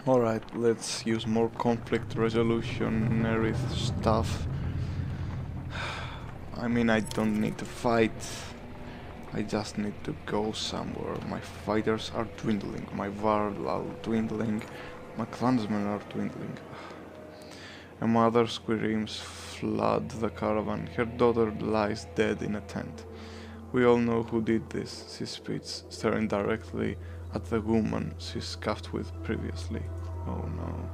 Alright, let's use more conflict resolutionary stuff. I mean, I don't need to fight. I just need to go somewhere. My fighters are dwindling, my Varl are dwindling, my clansmen are dwindling. A mother screams flood the caravan. Her daughter lies dead in a tent. We all know who did this, she spits, staring directly at the woman she scuffed with previously. Oh no.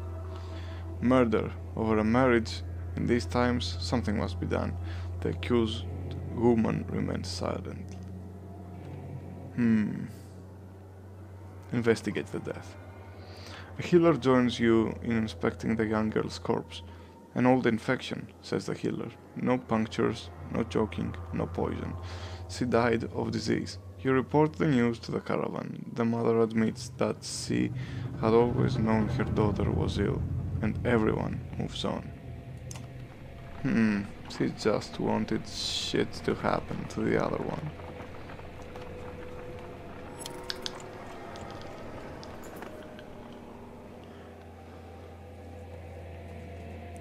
Murder over a marriage. In these times, something must be done. The accused woman remains silent. Investigate the death. A healer joins you in inspecting the young girl's corpse. An old infection, says the healer. No punctures, no choking, no poison. She died of disease. You report the news to the caravan. The mother admits that she had always known her daughter was ill, and everyone moves on. She just wanted shit to happen to the other one.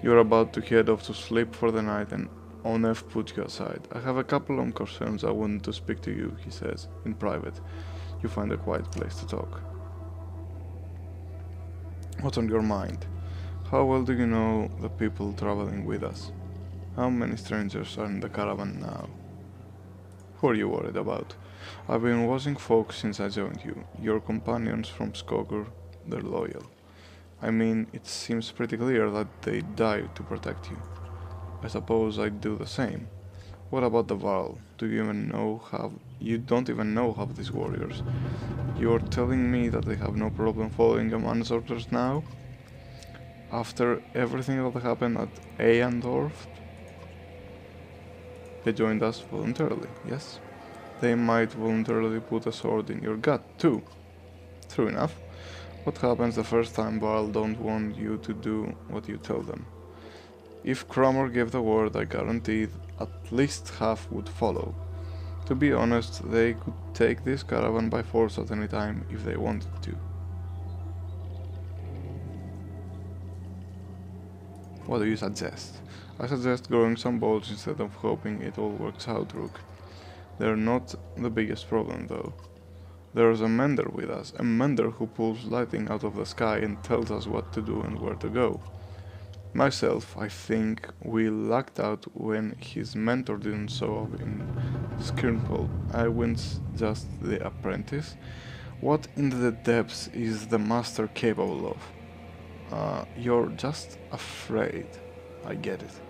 You're about to head off to sleep for the night and Onef put you aside. I have a couple of concerns I wanted to speak to you, he says, in private. You find a quiet place to talk. What's on your mind? How well do you know the people traveling with us? How many strangers are in the caravan now? Who are you worried about? I've been watching folks since I joined you. Your companions from Skogr, they're loyal. I mean, it seems pretty clear that they died to protect you. I suppose I'd do the same. What about the Varl? Do you even know you don't even know half these warriors? You're telling me that they have no problem following a man's orders now? After everything that happened at Eyandorf? They joined us voluntarily, yes? They might voluntarily put a sword in your gut, too. True enough. What happens the first time Varl don't want you to do what you tell them? If Cromer gave the word, I guaranteed at least half would follow. To be honest, they could take this caravan by force at any time if they wanted to. What do you suggest? I suggest growing some bolts instead of hoping it all works out, Rook. They're not the biggest problem, though. There's a mender with us, a mender who pulls lightning out of the sky and tells us what to do and where to go. Myself, I think we lucked out when his mentor didn't show up in Skirnpole. I was just the apprentice. What in the depths is the master capable of? You're just afraid. I get it.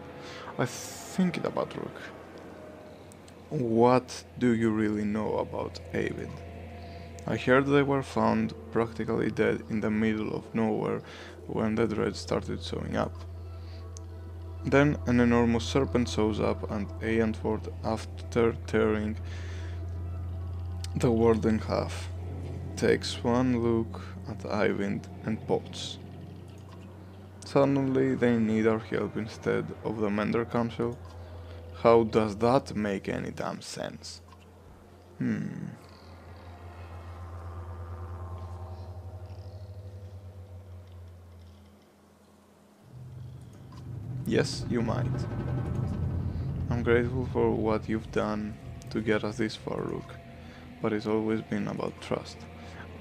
I think it about Rook. What do you really know about Avid? I heard they were found practically dead in the middle of nowhere when the dread started showing up. Then an enormous serpent shows up and Eyandford, after tearing the world in half, takes one look at Eyvind and pots. Suddenly they need our help instead of the Mender Council? How does that make any damn sense? Yes, you might. I'm grateful for what you've done to get us this far, Rook, but it's always been about trust.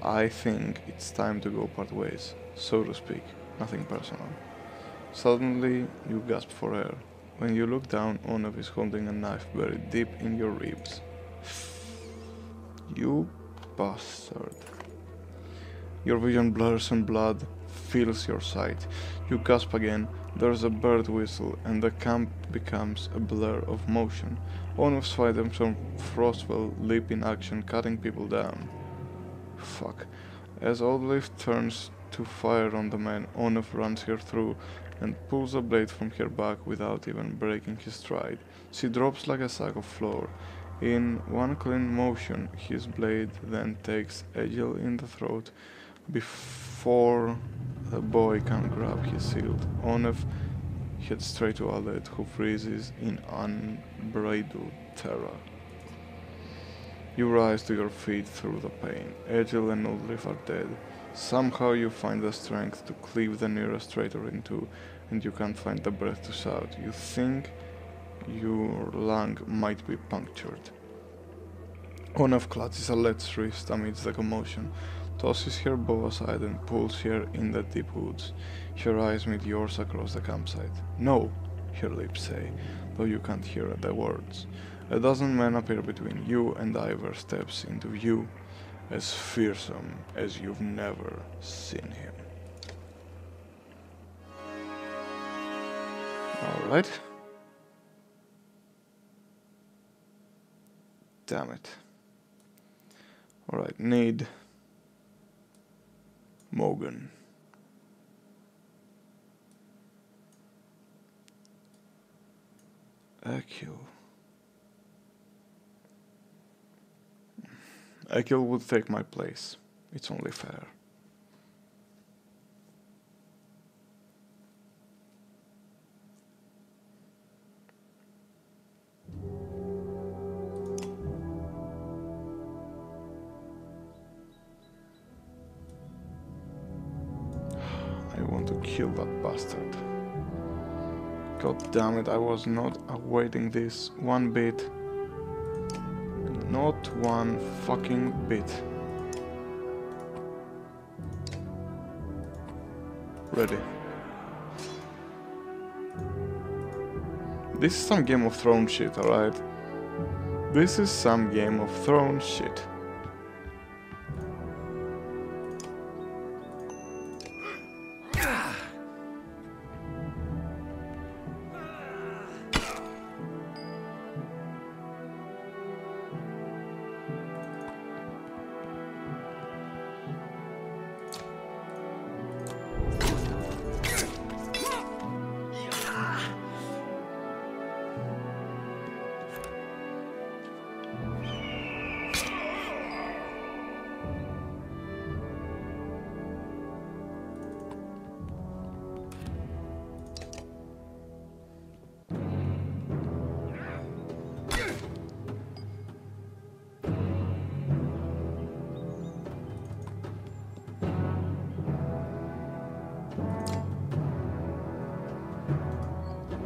I think it's time to go part ways, so to speak, nothing personal. Suddenly, you gasp for air. When you look down, Onef is holding a knife buried deep in your ribs. You bastard. Your vision blurs and blood fills your sight. You gasp again, there's a bird whistle, and the camp becomes a blur of motion. Onef's fighters from Frostwell leap in action, cutting people down. Fuck. As Oldleaf turns to fire on the man, Onef runs her through and pulls a blade from her back without even breaking his stride. She drops like a sack of flour. In one clean motion, his blade then takes Ekkill in the throat. Before the boy can grab his shield, Onef heads straight to Alet, who freezes in unbridled terror. You rise to your feet through the pain. Ekkill and Onef are dead. Somehow you find the strength to cleave the nearest traitor in two, and you can't find the breath to shout. You think your lung might be punctured. Onef clutches Alet's wrist amidst the commotion, tosses her bow aside and pulls her in the deep woods. Her eyes meet yours across the campsite. No, her lips say, though you can't hear the words. A dozen men appear between you and Ivor steps into view, as fearsome as you've never seen him. Alright. Damn it. Alright, need Morgan. Ekkill. Ekkill would take my place. It's only fair. I want to kill that bastard. God damn it, I was not awaiting this one bit. Not one fucking bit. Ready. This is some Game of Thrones shit, alright? This is some Game of Thrones shit.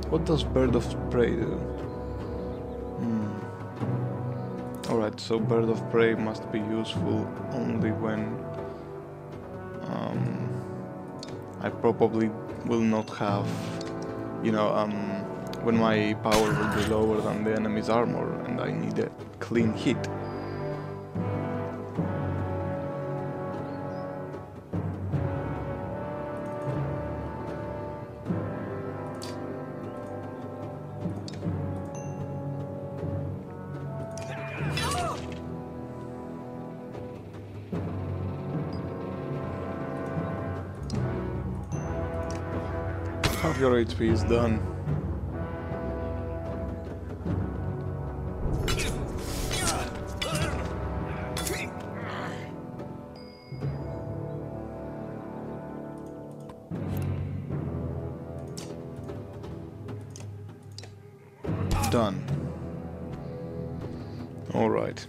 What does Bird of Prey do? Alright, so Bird of Prey must be useful only when I probably will not have, you know, when my power will be lower than the enemy's armor and I need a clean hit. Half your HP is done. Done. All right.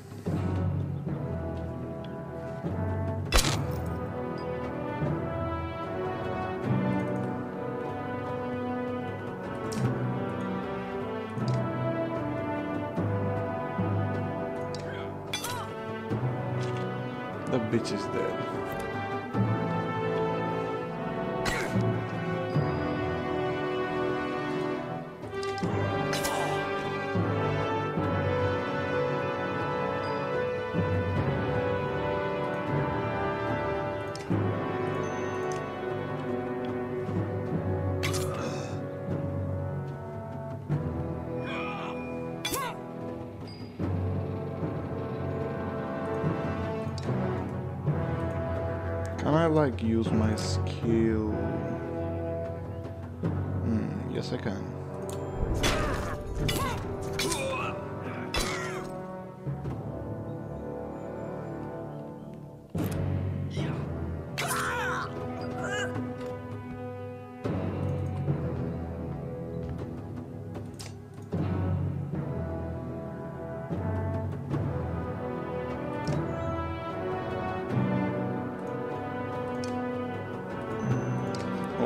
The bitch is dead. Can I like use my skill? Yes I can.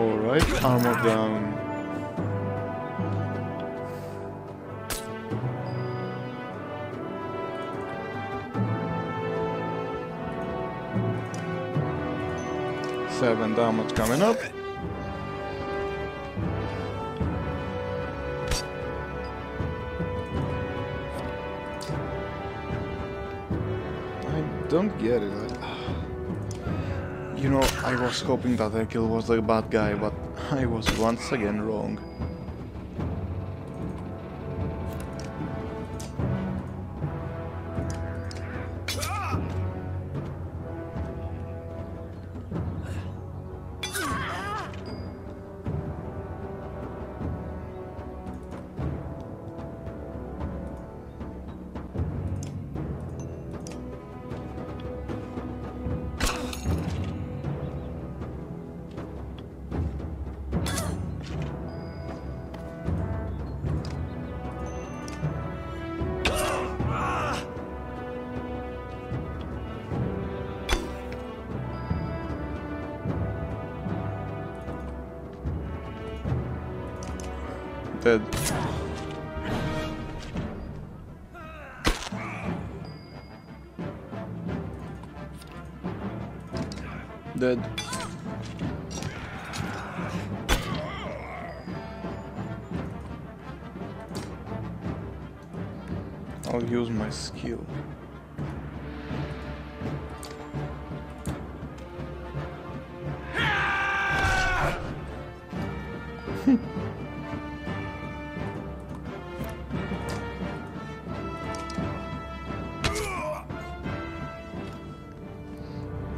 Alright, armor down. Seven damage coming up. I don't get it. You know, I was hoping that Ekkill was the bad guy, but I was once again wrong. Dead. Dead. I'll use my skill.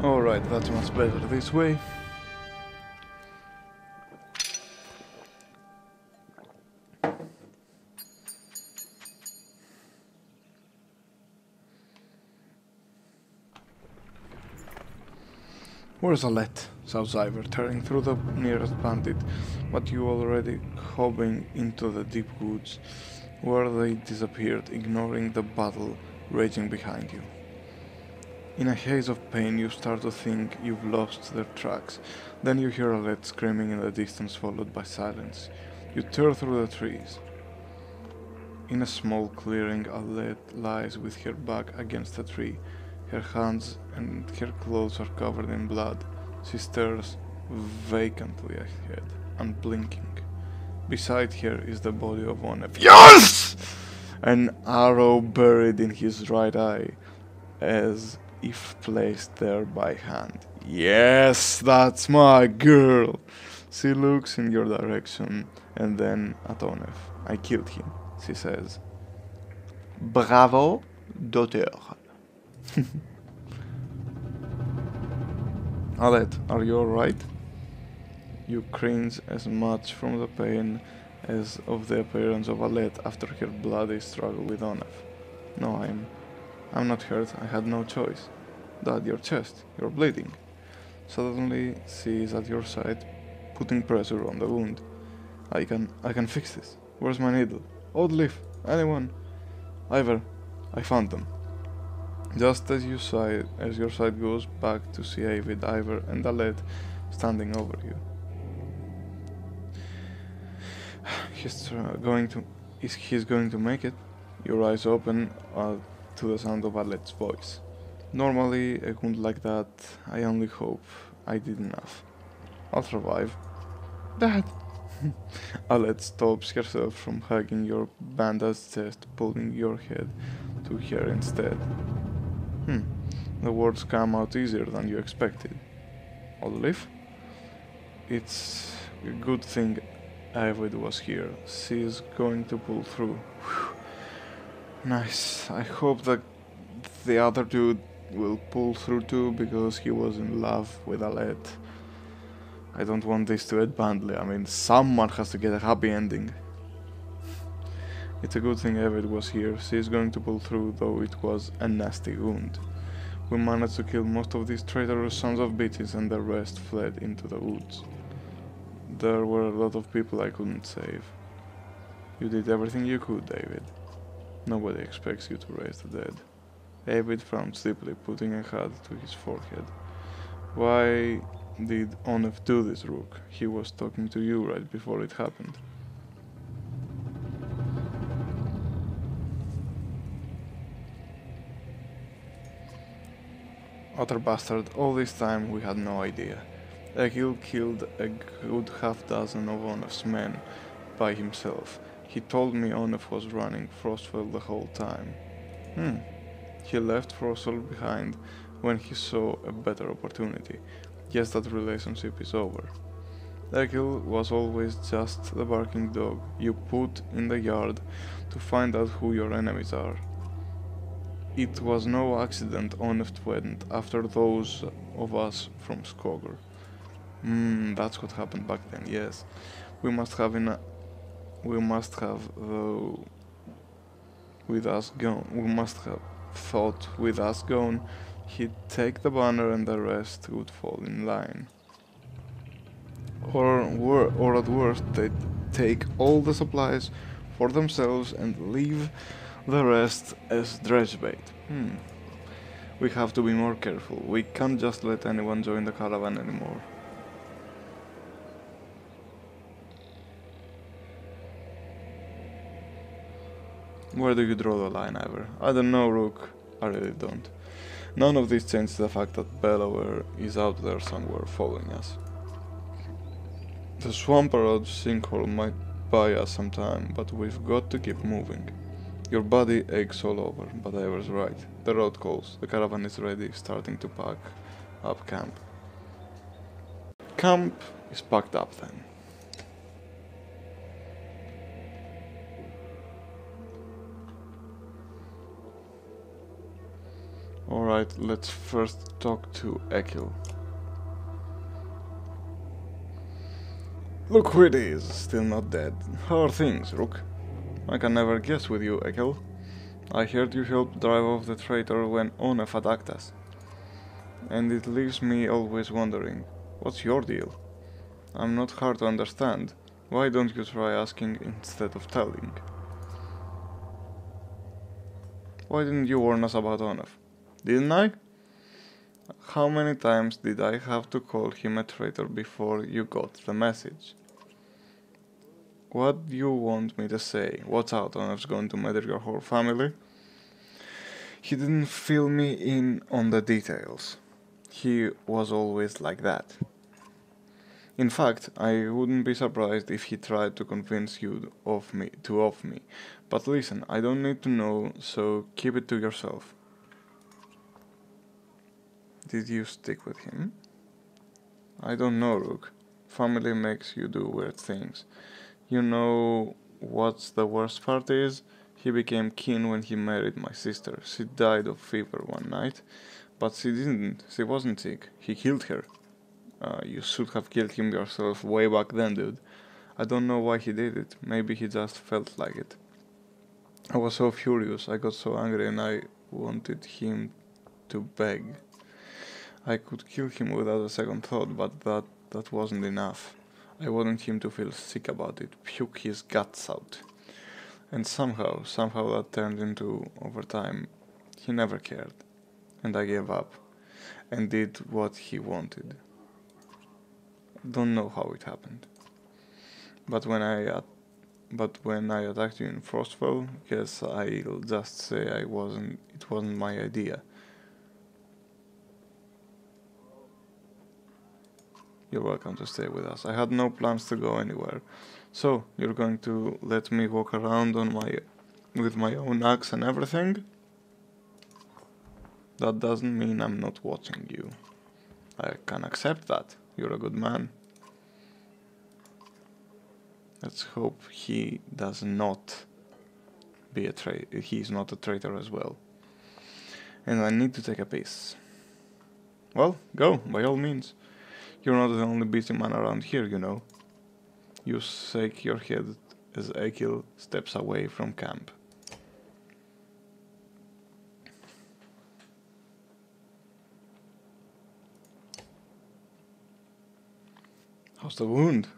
Alright, that's much better this way. Where's Alet? Shouts Ivor, tearing through the nearest bandit, but you already hobbing into the deep woods, where they disappeared, ignoring the battle raging behind you. In a haze of pain, you start to think you've lost their tracks. Then you hear Alet screaming in the distance, followed by silence. You tear through the trees. In a small clearing, Alet lies with her back against a tree. Her hands and her clothes are covered in blood. She stares vacantly ahead, unblinking. Beside her is the body of Onef. Yes! An arrow buried in his right eye, as if placed there by hand. Yes, that's my girl! She looks in your direction and then at Onef. I killed him, she says. Bravo, daughter. Alet, are you alright? You cringe as much from the pain as of the appearance of Alet after her bloody struggle with Onef. No, I'm not hurt, I had no choice. Dad, your chest, you're bleeding. Suddenly, she is at your side, putting pressure on the wound. I can fix this. Where's my needle? Oddleaf, anyone? Ivor, I found them. Just as your side goes back to see Avid, Ivor, and Alet standing over you. He's going to make it. Your eyes open to the sound of Alet's voice. Normally, a wound like that, I only hope I did enough. I'll survive. Dad! Alet stops herself from hugging your bandaged chest, pulling your head to her instead. The words come out easier than you expected. Olive? It's a good thing Avid was here. She is going to pull through. Whew. Nice. I hope that the other dude will pull through too, because he was in love with Alet. I don't want this to end badly. I mean, someone has to get a happy ending. It's a good thing Avid was here. She is going to pull through, though it was a nasty wound. We managed to kill most of these traitorous sons of bitches, and the rest fled into the woods. There were a lot of people I couldn't save. You did everything you could, David. Nobody expects you to raise the dead. David frowned deeply, putting a hand to his forehead. Why did Onef do this, Rook? He was talking to you right before it happened. Utter bastard, all this time we had no idea. Ekkill killed a good half-dozen of Onef's men by himself. He told me Onef was running Frostfell the whole time. He left Frostfell behind when he saw a better opportunity. Guess that relationship is over. Ekkill was always just the barking dog you put in the yard to find out who your enemies are. It was no accident Onef went after those of us from Skogr. That's what happened back then, yes. We must have with us gone. We must have thought with us gone, he'd take the banner and the rest would fall in line. Or at worst, they'd take all the supplies for themselves and leave the rest as dredge bait. We have to be more careful. We can't just let anyone join the caravan anymore. Where do you draw the line, Ivor? I don't know, Rook. I really don't. None of this changes the fact that Bellower is out there somewhere following us. The Swamperod sinkhole might buy us some time, but we've got to keep moving. Your body aches all over, but Ivor's right. The road calls. The caravan is ready, starting to pack up camp. Camp is packed up then. Alright, let's first talk to Ekkill. Look who it is, still not dead. How are things, Rook? I can never guess with you, Ekkill. I heard you helped drive off the traitor when Onef attacked us. And it leaves me always wondering, what's your deal? I'm not hard to understand. Why don't you try asking instead of telling? Why didn't you warn us about Onef? Didn't I? How many times did I have to call him a traitor before you got the message? What do you want me to say? What's out, Onef's going to murder your whole family? He didn't fill me in on the details. He was always like that. In fact, I wouldn't be surprised if he tried to convince you of me. But listen, I don't need to know, so keep it to yourself. Did you stick with him? I don't know, Rook. Family makes you do weird things. You know what's the worst part is? He became kin when he married my sister. She died of fever one night, but she didn't. She wasn't sick. He killed her. You should have killed him yourself way back then, dude. I don't know why he did it. Maybe he just felt like it. I was so furious. I got so angry and I wanted him to beg. I could kill him without a second thought, but that wasn't enough. I wanted him to feel sick about it, puke his guts out. And somehow that turned into, over time, he never cared. And I gave up, and did what he wanted. Don't know how it happened. But when I attacked you in Frostfell, guess I'll just say it wasn't my idea. You're welcome to stay with us. I had no plans to go anywhere. So, you're going to let me walk around with my own axe and everything? That doesn't mean I'm not watching you. I can accept that. You're a good man. Let's hope he does not be a traitor. He's not a traitor as well. And I need to take a piss. Well, go, by all means. You're not the only busy man around here, you know. You shake your head as Ekkill steps away from camp. How's the wound?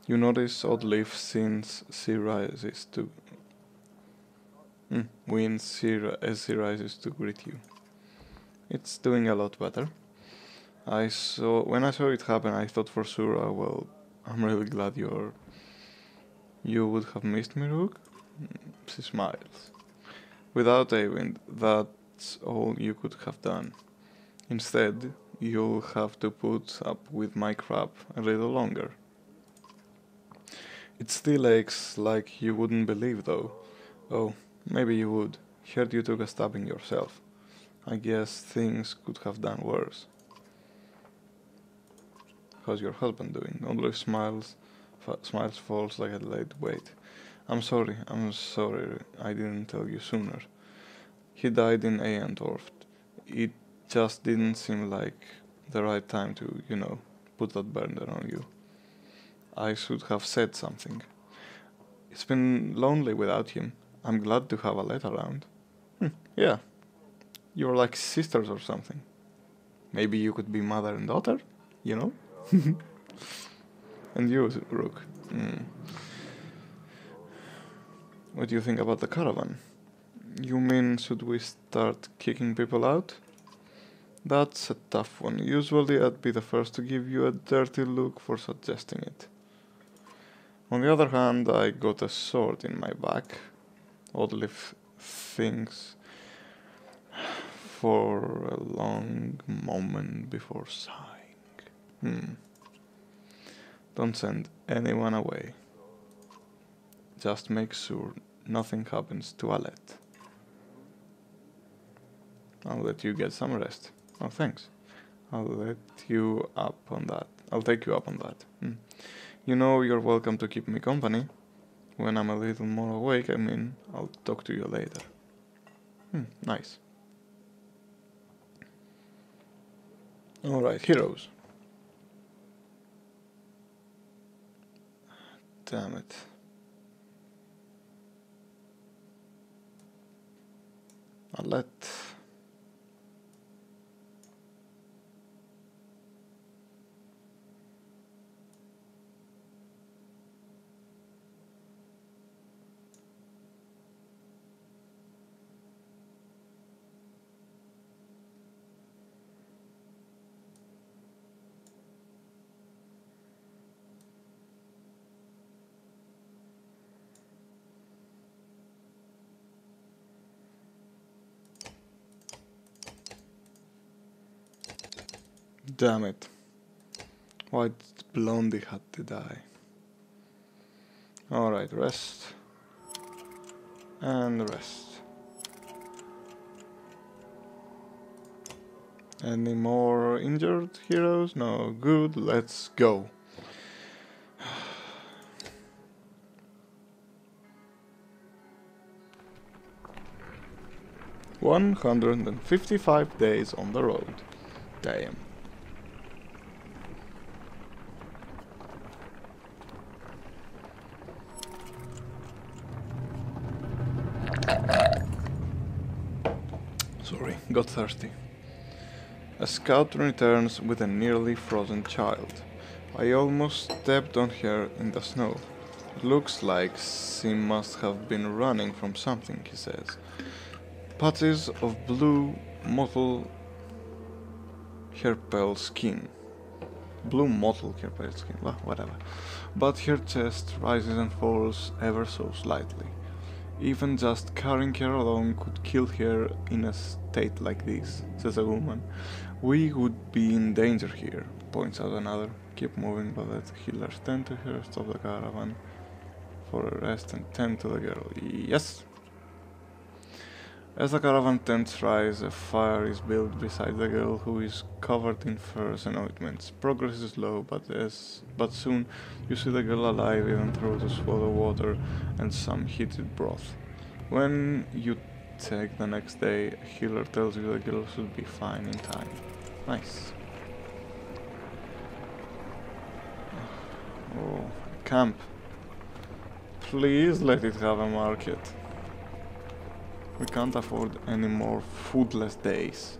You notice odd leaf since she rises to... as she rises to greet you. It's doing a lot better. When I saw it happen, I thought for sure, well, I'm really glad you would have missed me, Rook. She smiles. Without Awind, that's all you could have done. Instead, you'll have to put up with my crap a little longer. It still aches like you wouldn't believe, though. Oh, maybe you would. Heard you took a stabbing yourself. I guess things could have done worse. How's your husband doing? Only smiles falls like a lead weight. I'm sorry, I didn't tell you sooner. He died in Aendorf. It just didn't seem like the right time to, put that burden on you. I should have said something. It's been lonely without him. I'm glad to have a lad around. Yeah, you're like sisters or something. Maybe you could be mother and daughter, you know? And you, Rook. What do you think about the caravan? You mean should we start kicking people out? That's a tough one. Usually I'd be the first to give you a dirty look for suggesting it. On the other hand, I got a sword in my back. Oddly things for a long moment before sighing. Don't send anyone away. Just make sure nothing happens to Alet. I'll let you get some rest. Oh, thanks. I'll take you up on that. You know you're welcome to keep me company. When I'm a little more awake, I'll talk to you later. Nice. Alright, heroes. Damn it. Alet. Damn it. White Blondie had to die. Alright, rest. And rest. Any more injured heroes? No, good, let's go. $155 days on the road. Damn. Sorry, got thirsty. A scout returns with a nearly frozen child. I almost stepped on her in the snow. Looks like she must have been running from something, he says. Patches of blue mottled her pale skin. Well, whatever. But her chest rises and falls ever so slightly. Even just carrying her along could kill her in a state like this, says a woman. We would be in danger here, points out another. Keep moving, but let the healers tend to her, stop the caravan for a rest and tend to the girl. Yes! As the caravan tents rise, a fire is built beside the girl, who is covered in furs and ointments. Progress is slow, but soon you see the girl alive, even through to swallow water and some heated broth. When you take the next day, a healer tells you the girl should be fine in time. Nice. Oh, camp. Please let it have a market. We can't afford any more foodless days.